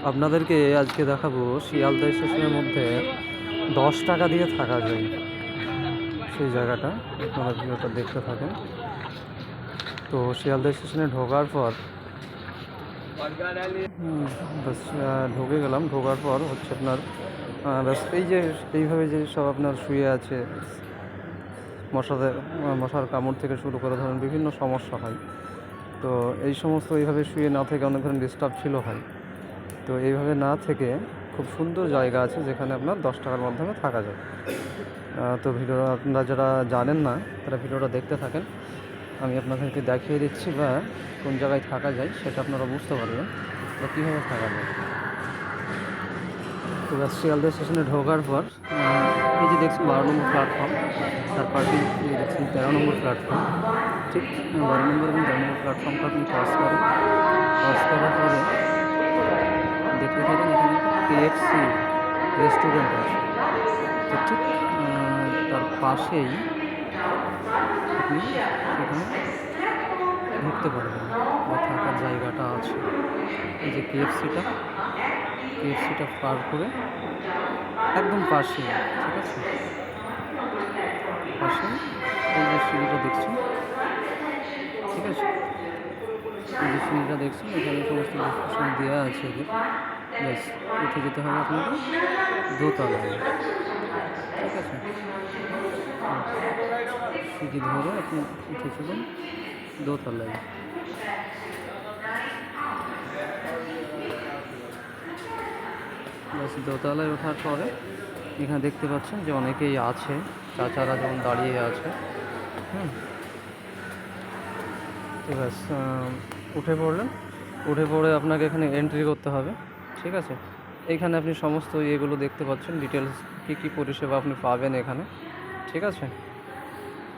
আপনাদেরকে আজকে দেখাবো শিয়ালদা স্টেশনের মধ্যে 10 টাকা দিয়ে থাকা যায় সেই জায়গাটা। আপনারা ভিডিওটা দেখতে থাকেন। তো শিয়ালদা স্টেশনে ঢোকার পর বাস ঢুকে গেলাম। ঢোকার পর হচ্ছে আপনার বাস এই যে এইভাবে যে সব আপনার শুয়ে আছে, মশার কামড় থেকে শুরু করে ধরেন বিভিন্ন সমস্যা হয়। তো এই সমস্ত এইভাবে শুয়ে না থেকে অনেক ধরনের ডিস্টার্ব ছিল হয়। তো এইভাবে না থেকে খুব সুন্দর জায়গা আছে যেখানে আপনার 10 টাকার মাধ্যমে থাকা যায়। তো ভিডিও আপনারা যারা জানেন না তারা ভিডিওটা দেখতে থাকেন। আমি আপনাদেরকে দেখিয়ে দিচ্ছি বা কোন জায়গায় থাকা যায় সেটা আপনারা বুঝতে পারবেন বা কীভাবে থাকা যায়। তো শিয়ালদা স্টেশনে ঢোকার পর এই যে দেখছেন 12 নম্বর প্ল্যাটফর্ম, তার পাশে দেখছেন 13 নম্বর প্ল্যাটফর্ম। ঠিক 12 নম্বর এবং 13 নম্বর প্ল্যাটফর্মটা আপনি পাস করেন। পাস করার পরে দেখতে থাকেন এখানে KFC রেস্টুরেন্ট আছে। তো ঠিক তার পাশেই আপনি সেখানে ঢুকতে পারবেন বা থাকার জায়গাটা আছে। এই যে কেএফসিটা পার করে একদম পাশেই, ঠিক আছে, পাশে এই যে সিঁড়িটা দেখছেন, ঠিক আছে, এই যে সিঁড়িটা দেখছেন এখানে সমস্ত ডিসক্রিপশন দেওয়া আছে এদের। ব্যাস উঠে যেতে হবে আপনাকে দোতলায়, ঠিক আছে। সিঁড়ি ধরে আপনি উঠেছিলেন দোতলায়। ব্যাস দোতলায় ওঠার পরে এখানে দেখতে পাচ্ছেন যে অনেকেই আছে, চাচারা যেমন দাঁড়িয়ে আছে। তো ব্যাস উঠে পড়লেন। উঠে পড়ে আপনাকে এখানে এন্ট্রি করতে হবে, ঠিক আছে। এইখানে আপনি সমস্ত ইয়েগুলো দেখতে পাচ্ছেন, ডিটেলস কী কী পরিষেবা আপনি পাবেন এখানে, ঠিক আছে।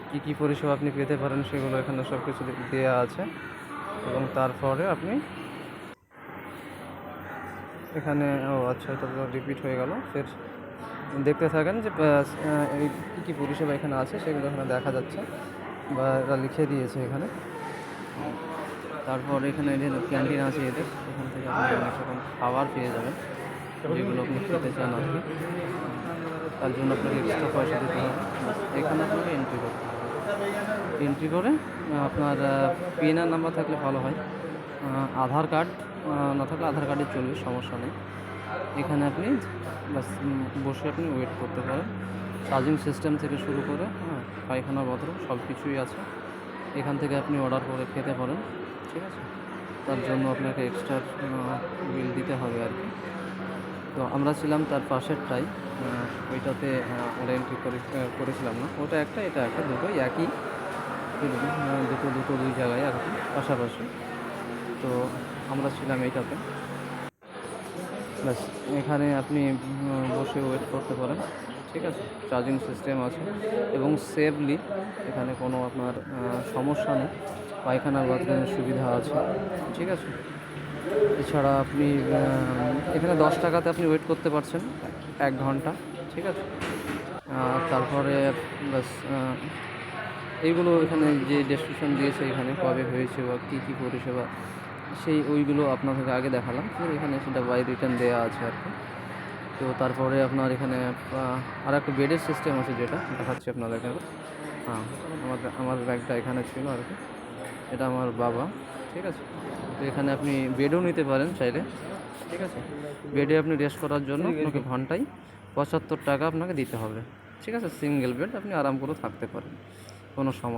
কী কী পরিষেবা আপনি পেতে পারেন সেগুলো এখানে সব কিছু দেওয়া আছে। এবং তারপরে আপনি এখানে আচ্ছা, এটা তো রিপিট হয়ে গেল। ফের দেখতে থাকেন যে এই কী কী পরিষেবা এখানে আছে সেগুলো এখানে দেখা যাচ্ছে বা এরা লিখে দিয়েছে এখানে। তারপর এখানে যে ক্যান্টিন আছে এদের, এখান থেকে আপনি অনেক রকম খাবার পেয়ে যাবেন যেগুলো আপনি খেতে চান আর কি। তার জন্য আপনাকে এক্সট্রা পয়সা দিতে হবে। এখানে আপনাকে এন্ট্রি করতে হবে। এন্ট্রি করে আপনার পিএনআর নাম্বার থাকলে ভালো হয়, আধার কার্ড না থাকলে আধার কার্ডে চলবে, সমস্যা নেই। এখানে আপনি বাস বসে আপনি ওয়েট করতে পারেন। চার্জিং সিস্টেম থেকে শুরু করে পায়খানা বাথরুম সব কিছুই আছে। এখান থেকে আপনি অর্ডার করে খেতে পারেন, ঠিক আছে। তার জন্য আপনাকে এক্সট্রা বিল দিতে হবে আর কি। তো আমরা ছিলাম তার পাশেরটাই, ওইটাতে আমরা এন্ট্রি করেছিলাম না। ওটা একটা, এটা একটা, দুটোই একই, দুই জায়গায় আর কি পাশাপাশি। তো আমরা ছিলাম এইটাতে। ব্যাস এখানে আপনি বসে ওয়েট করতে পারেন, ঠিক আছে। চার্জিং সিস্টেম আছে এবং সেফলি এখানে কোনো আপনার সমস্যা নেই। পায়খানা বাথরুমের সুবিধা আছে, ঠিক আছে। এছাড়া আপনি এখানে 10 টাকাতে আপনি ওয়েট করতে পারছেন 1 ঘন্টা, ঠিক আছে। তারপরে ব্যাস এইগুলো এখানে যে ডেসক্রিপশন দিয়েছে এখানে কবে হয়েছে বা কী কী পরিষেবা ওইগুলো আপনাদেরকে আগে দেখালাম। এখানে সেটা বাই রিটার্ন দেওয়া আছে আর কি। তো তারপরে আপনার এখানে আর একটা বেডের সিস্টেম আছে যেটা দেখাচ্ছি আপনাদেরকে। আমার ব্যাগটা এখানে ছিল আর কি, এটা আমার বাবা, ঠিক আছে। তো এখানে আপনি বেডও নিতে পারেন চাইলে, ঠিক আছে। বেডে আপনি রেস্ট করার জন্য আপনাকে ঘন্টায় 75 টাকা আপনাকে দিতে হবে, ঠিক আছে। সিঙ্গেল বেড, আপনি আরাম করে থাকতে পারেন, কোনো সমস্যা